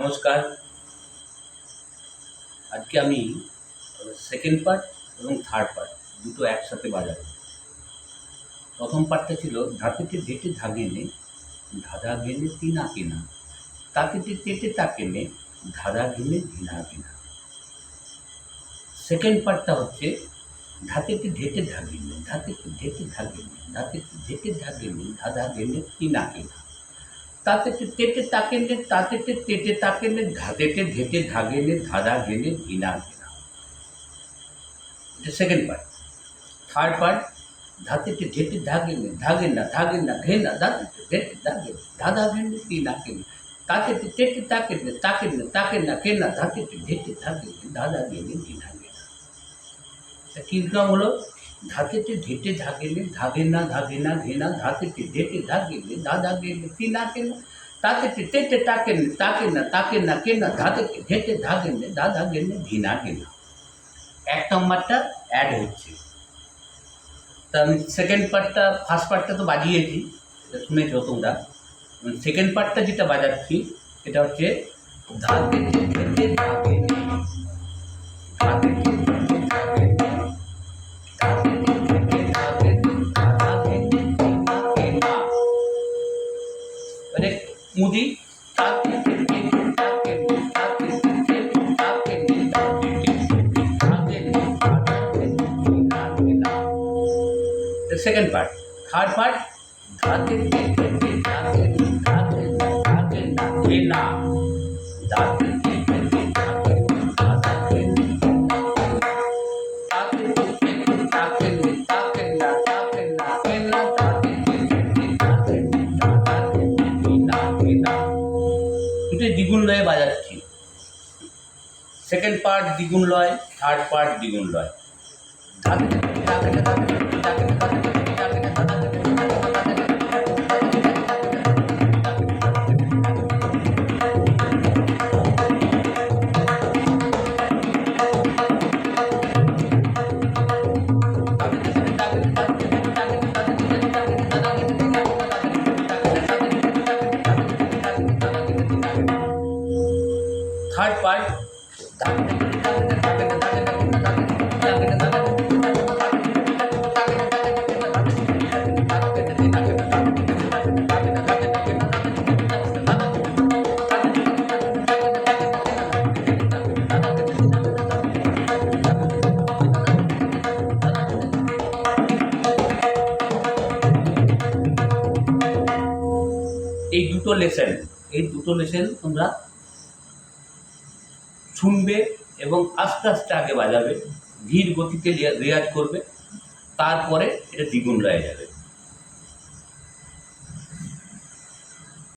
নমস্কার। আজকে আমি সেকেন্ড পার্ট এবং থার্ড পার্ট দুটো একসাথে বাজাবো। প্রথম পার্টটা ছিল ধাতেতে ঢেটে ধাগেনে ধাঁধা গেনে তিনা কেনা, তাতেতে তেতে তাকেনে ধাঁধা গেনে ধিনা কেনা। সেকেন্ড পার্টটা হচ্ছে ধাতেতে ঢেটে ধাগেনে ধাতেতে ঢেটে ধাগেনে ধাতেতে ঢেটে ধাগেনে ধাঁধা গেনে তিনা কেনা, তাতেতে তেতে তাকেনে তাতেতে তেতে তাকেনে ধাতেতে ঢেটে ধাগেনে ধাঁধা গেনে ধিনা কেনা। এটা সেকেন্ড পার্ট। থার্ড পার্ট ধাতেতে ঢেটে ধাগেনে ধাগেনা ঘেনা ধাতেতে ঢেটে ধাগেনে ধাঁধা গেনে তিনা কেনা, তাতেতে তেতে তাকেনে তাকেনা কেনা ধাতেতে ঢেটে ধাগেনে ধাঁধা গেনে ধিনা কেনা। কিরকম হলো? ধাতেতে ঢেটে ধাগেনা ঘেনা ধাতেতে ঢেটে ধাগেনে ধাঁধা গেনে তিনা কেনা, তাতেতে তেতে তাকেনা কেনা ধাতেতে ঢেটে ধাগেনে ধাঁধা গেনে ধিনা কেনা। এক নম্বরটা অ্যাড হচ্ছে। তা আমি সেকেন্ড পার্টটা ফার্স্ট পার্টটা তো বাজিয়েছি, শুনেছো তোমরা। সেকেন্ড পার্টটা যেটা বাজাচ্ছি এটা হচ্ছে ধাতেতে ঢেটে ধাগেনে ধাতেতে ঢেটে ধাগেনে ধাতেতে ঢেটে ধাগেনে ধাঁধা গেনে ধিনা কেনা। মানে মুদি তাতেতে ঢেটে ধাগেনে তাতেতে ঢেটে ধাগেনে ধাতেতে ঢেটে ধাগেনে ধাঁধা গেনে ধিনা কেনা। Second part. থার্ড পার্ট ধাতেতে ঢেটে ধাগেনে ধাগেনা ঘেনা ধাতেতে ঢেটে ধাগেনে ধাঁধা গেনে ধিনা কেনা, তাতেতে ঢেটে ধাগেনে তাকেনা ঘেনা ধাতেতে ঢেটে ধাগেনে ধাঁধা গেনে ধিনা কেনা। দুটোই দ্বিগুণ লয়ে বাজাচ্ছি। সেকেন্ড পার্ট দ্বিগুণ লয়, থার্ড পার্ট দ্বিগুণ লয়। ধাতেতে ঢেটে ধাগেনে ধাতেতে ঢেটে ধাগেনে ধাতেতে ঢেটে ধাগেনে ধাঁধা গেনে ধিনা কেনা ধাতেতে ঢেটে ধাগেনে ধাতেতে ঢেটে থার্ড পার্ট এই দুটো লেসেন তোমরা শুনবে এবং আস্তে আস্তে আগে বাজাবে, ধীর গতিতে রেয়াজ করবে, তারপরে এটা দ্বিগুণ লয়ে যাবে।